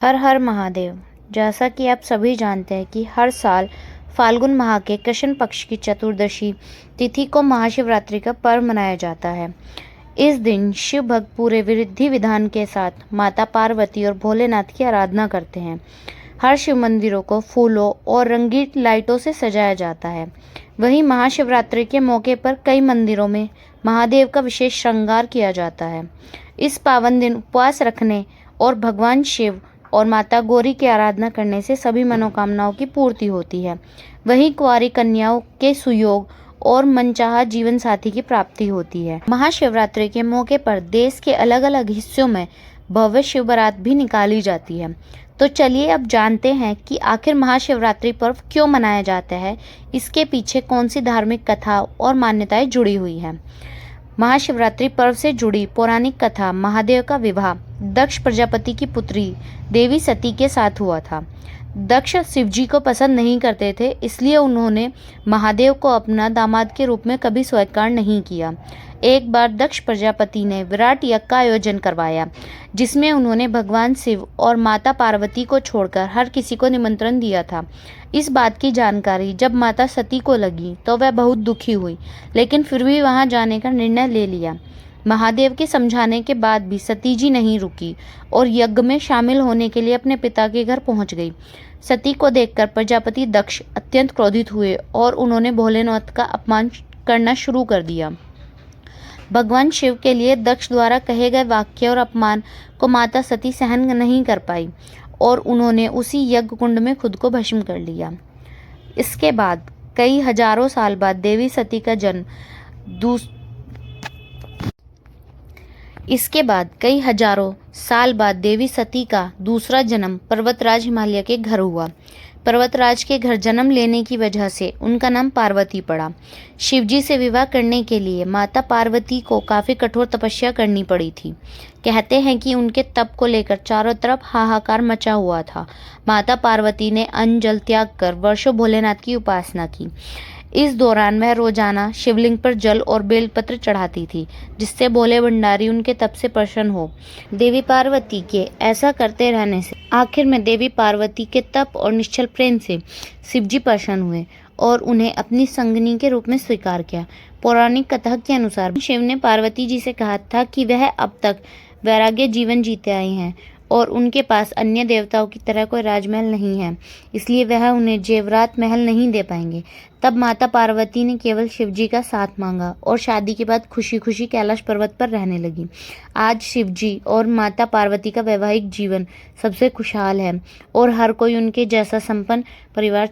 हर हर महादेव। जैसा कि आप सभी जानते हैं कि हर साल फाल्गुन माह के कृष्ण पक्ष की चतुर्दशी तिथि को महाशिवरात्रि का पर्व मनाया जाता है। इस दिन शिव भक्त पूरे विधि विधान के साथ माता पार्वती और भोलेनाथ की आराधना करते हैं। हर शिव मंदिरों को फूलों और रंगीन लाइटों से सजाया जाता है। वहीं महाशिवरात्रि के मौके पर कई मंदिरों में महादेव का विशेष श्रृंगार किया जाता है। इस पावन दिन उपवास रखने और भगवान शिव और माता गौरी की आराधना करने से सभी मनोकामनाओं की पूर्ति होती है। वहीं कुंवारी कन्याओं के सुयोग और मनचाहा जीवन साथी की प्राप्ति होती है। महाशिवरात्रि के मौके पर देश के अलग अलग हिस्सों में भव्य शिव बारात भी निकाली जाती है। तो चलिए अब जानते हैं कि आखिर महाशिवरात्रि पर्व क्यों मनाया जाता है, इसके पीछे कौन सी धार्मिक कथा और मान्यताएं जुड़ी हुई हैं। महाशिवरात्रि पर्व से जुड़ी पौराणिक कथा। महादेव का विवाह दक्ष प्रजापति की पुत्री देवी सती के साथ हुआ था। दक्ष शिवजी को पसंद नहीं करते थे, इसलिए उन्होंने महादेव को अपना दामाद के रूप में कभी स्वीकार नहीं किया। एक बार दक्ष प्रजापति ने विराट यज्ञ का आयोजन करवाया, जिसमें उन्होंने भगवान शिव और माता पार्वती को छोड़कर हर किसी को निमंत्रण दिया था। इस बात की जानकारी जब माता सती को लगी तो वह बहुत दुखी हुई, लेकिन फिर भी वहां जाने का निर्णय ले लिया। महादेव के समझाने के बाद भी सती जी नहीं रुकी और यज्ञ में शामिल होने के लिए अपने पिता के घर पहुंच गई। सती को देखकर प्रजापति दक्ष अत्यंत क्रोधित हुए और उन्होंने भोलेनाथ का अपमान करना शुरू कर दिया। भगवान शिव के लिए दक्ष द्वारा कहे गए वाक्य और अपमान को माता सती सहन नहीं कर पाई और उन्होंने उसी यज्ञ कुंड में खुद को भस्म कर लिया। इसके बाद कई हजारों साल बाद देवी सती का जन्म दूसरा जन्म पर्वतराज हिमालय के घर हुआ। पर्वतराज के घर जन्म लेने की वजह से उनका नाम पार्वती पड़ा। शिवजी से विवाह करने के लिए माता पार्वती को काफी कठोर तपस्या करनी पड़ी थी। कहते हैं कि उनके तप को लेकर चारों तरफ हाहाकार मचा हुआ था। माता पार्वती ने अन्न जल त्याग कर वर्षों भोलेनाथ की उपासना की। इस दौरान वह रोजाना शिवलिंग पर जल और बेलपत्र चढ़ाती थी, जिससे भोले भंडारी उनके तप से प्रसन्न हो। देवी पार्वती के ऐसा करते रहने से आखिर में देवी पार्वती के तप और निश्चल प्रेम से शिवजी प्रसन्न हुए और उन्हें अपनी संगिनी के रूप में स्वीकार किया। पौराणिक कथा के अनुसार शिव ने पार्वती जी से कहा था कि वह अब तक वैराग्य जीवन जीते आए हैं और उनके पास अन्य देवताओं की तरह कोई राजमहल नहीं है, इसलिए वह उन्हें जेवरात महल नहीं दे पाएंगे। तब माता पार्वती ने केवल शिवजी का साथ मांगा और शादी के बाद खुशी खुशी कैलाश पर्वत पर रहने लगी। आज शिवजी और माता पार्वती का वैवाहिक जीवन सबसे खुशहाल है और हर कोई उनके जैसा संपन्न परिवार